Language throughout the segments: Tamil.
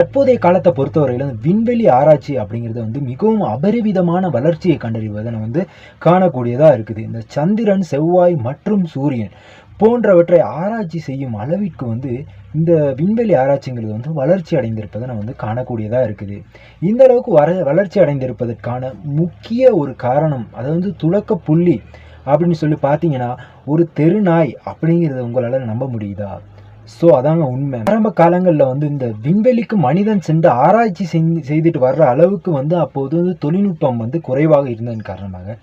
தற்போதைய காலத்தை பொறுத்தவரையிலும் விண்வெளி ஆராய்ச்சி அப்படிங்கிறது வந்து மிகவும் அபரிவிதமான வளர்ச்சியை கண்டறிவதை வந்து காணக்கூடியதாக இருக்குது. இந்த சந்திரன், செவ்வாய் மற்றும் சூரியன் போன்றவற்றை ஆராய்ச்சி செய்யும் அளவிற்கு வந்து இந்த விண்வெளி ஆராய்ச்சிங்கிறது வந்து வளர்ச்சி அடைந்திருப்பதை நம்ம வந்து காணக்கூடியதாக இருக்குது. இந்த அளவுக்கு வளர்ச்சி அடைந்திருப்பதற்கான முக்கிய ஒரு காரணம், அதை வந்து துவக்க புள்ளி அப்படின்னு சொல்லி பார்த்தீங்கன்னா, ஒரு தெருநாய் அப்படிங்கிறத உங்களால் நம்ப முடியுதா? ஸோ அதாங்க உண்மை. ஆரம்ப காலங்களில் வந்து இந்த விண்வெளிக்கு மனிதன் சென்று ஆராய்ச்சி செய்துட்டு வர்ற அளவுக்கு வந்து அப்போது வந்து தொழில்நுட்பம் வந்து குறைவாக இருந்ததன் காரணமாக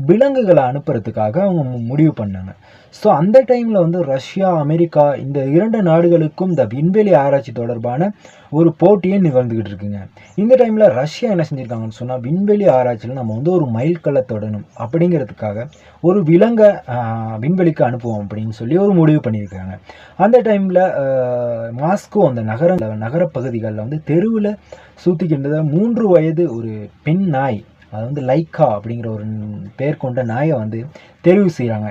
விலங்குகளை அனுப்புறதுக்காக அவங்க முடிவு பண்ணாங்க. ஸோ அந்த டைமில் வந்து ரஷ்யா, அமெரிக்கா இந்த 2 நாடுகளுக்கும் இந்த விண்வெளி ஆராய்ச்சி தொடர்பான ஒரு போட்டியே நிகழ்ந்துக்கிட்டு இருக்குங்க. இந்த டைமில் ரஷ்யா என்ன செஞ்சுருக்காங்கன்னு சொன்னால், விண்வெளி ஆராய்ச்சியில் நம்ம வந்து ஒரு மைல்கல்லை தொடணும் அப்படிங்கிறதுக்காக ஒரு விலங்கை விண்வெளிக்கு அனுப்புவோம் அப்படின்னு சொல்லி ஒரு முடிவு பண்ணியிருக்காங்க. அந்த டைமில் மாஸ்கோ அந்த நகரப்பகுதிகளில் வந்து தெருவில் சுற்றிக்கின்றத 3 வயது ஒரு பெண் நாய், அது வந்து லைக்கா அப்படிங்கிற ஒரு பேர் கொண்ட நாயை வந்து தெரிவு செய்கிறாங்க.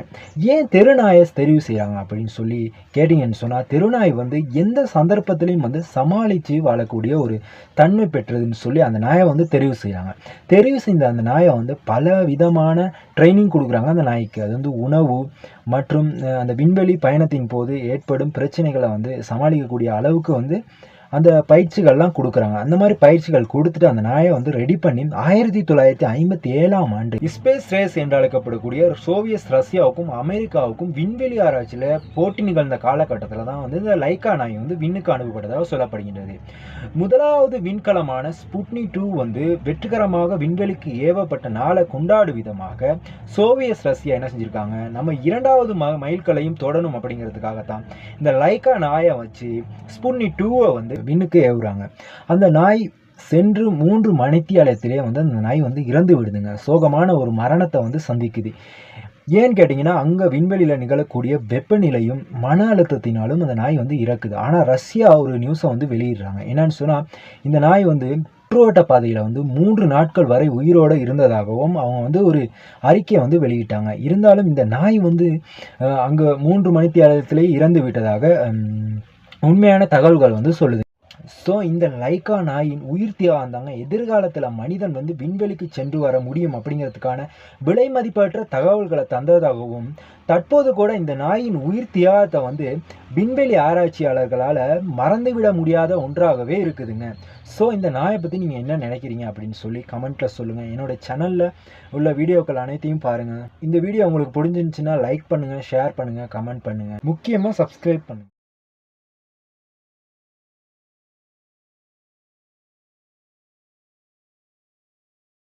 ஏன் தெருநாயை தெரிவு செய்கிறாங்க அப்படின்னு சொல்லி கேட்டிங்கன்னு சொன்னால், தெருநாய் வந்து எந்த சந்தர்ப்பத்திலையும் வந்து சமாளித்து வாழக்கூடிய ஒரு தன்மை பெற்றதுன்னு சொல்லி அந்த நாயை வந்து தெரிவு செய்கிறாங்க. தெரிவு செய்த அந்த நாயை வந்து பல விதமான ட்ரைனிங் கொடுக்குறாங்க அந்த நாய்க்கு. அது வந்து உணவு மற்றும் அந்த விண்வெளி பயணத்தின் போது ஏற்படும் பிரச்சனைகளை வந்து சமாளிக்கக்கூடிய அளவுக்கு வந்து அந்த பயிற்சிகள்லாம் கொடுக்குறாங்க. அந்த மாதிரி பயிற்சிகள் கொடுத்துட்டு அந்த நாயை வந்து ரெடி பண்ணி 1957ஆம் ஆண்டு ஸ்பேஸ் ரேஸ் என்று அழைக்கப்படக்கூடிய சோவியத் ரஷ்யாவுக்கும் அமெரிக்காவுக்கும் விண்வெளி ஆராய்ச்சியில் போட்டி நிகழ்ந்த காலகட்டத்தில் தான் வந்து இந்த லைக்கா நாய் வந்து விண்ணுக்கு அனுப்பப்பட்டதாக சொல்லப்படுகின்றது. முதலாவது விண்கலமான ஸ்புட்னிக் 2 வந்து வெற்றிகரமாக விண்வெளிக்கு ஏவப்பட்ட நாளை கொண்டாடும் விதமாக சோவியத் ரஷ்யா என்ன செஞ்சுருக்காங்க, நம்ம 2வது மைல்கல்லையும் தொடணும் அப்படிங்கிறதுக்காகத்தான் இந்த லைக்கா நாயை வச்சு ஸ்புட்னிக் 2 வந்து விண்ணுக்கு ஏவுறாங்க. அந்த நாய் சென்று 3 மணித்தியாலத்திலே வந்து அந்த நாய் வந்து இறந்து விடுதுங்க. சோகமான ஒரு மரணத்தை வந்து சந்திக்குது. ஏன்னு கேட்டிங்கன்னா, அங்கே விண்வெளியில் நிகழக்கூடிய வெப்பநிலையும் மன அழுத்தத்தினாலும் அந்த நாய் வந்து இறக்குது. ஆனால் ரஷ்யா ஒரு நியூஸை வந்து வெளியிடுறாங்க. என்னன்னு சொன்னால், இந்த நாய் வந்து சுற்றுவட்ட பாதையில் வந்து 3 நாட்கள் வரை உயிரோடு இருந்ததாகவும் அவங்க வந்து ஒரு அறிக்கையை வந்து வெளியிட்டாங்க. இருந்தாலும் இந்த நாய் வந்து அங்கே 3 மணித்தியாலத்திலே இறந்து விட்டதாக உண்மையான தகவல்கள் வந்து சொல்லுது. ஸோ இந்த லைக்கா நாயின் உயிர் தியாகம் தாங்க எதிர்காலத்தில் மனிதன் வந்து விண்வெளிக்கு சென்று வர முடியும் அப்படிங்கிறதுக்கான விலை மதிப்பற்ற தகவல்களை தந்ததாகவும், தற்போது கூட இந்த நாயின் உயிர் தியாகத்தை வந்து விண்வெளி ஆராய்ச்சியாளர்களால் மறந்துவிட முடியாத ஒன்றாகவே இருக்குதுங்க. ஸோ இந்த நாயை பற்றி நீங்கள் என்ன நினைக்கிறீங்க அப்படின்னு சொல்லி கமெண்ட்டில் சொல்லுங்கள். என்னோடய சேனலில் உள்ள வீடியோக்கள் அனைத்தையும் பாருங்கள். இந்த வீடியோ உங்களுக்கு பிடிச்சிருந்துச்சுன்னா லைக் பண்ணுங்கள், ஷேர் பண்ணுங்கள், கமெண்ட் பண்ணுங்கள், முக்கியமாக சப்ஸ்கிரைப் பண்ணுங்கள்.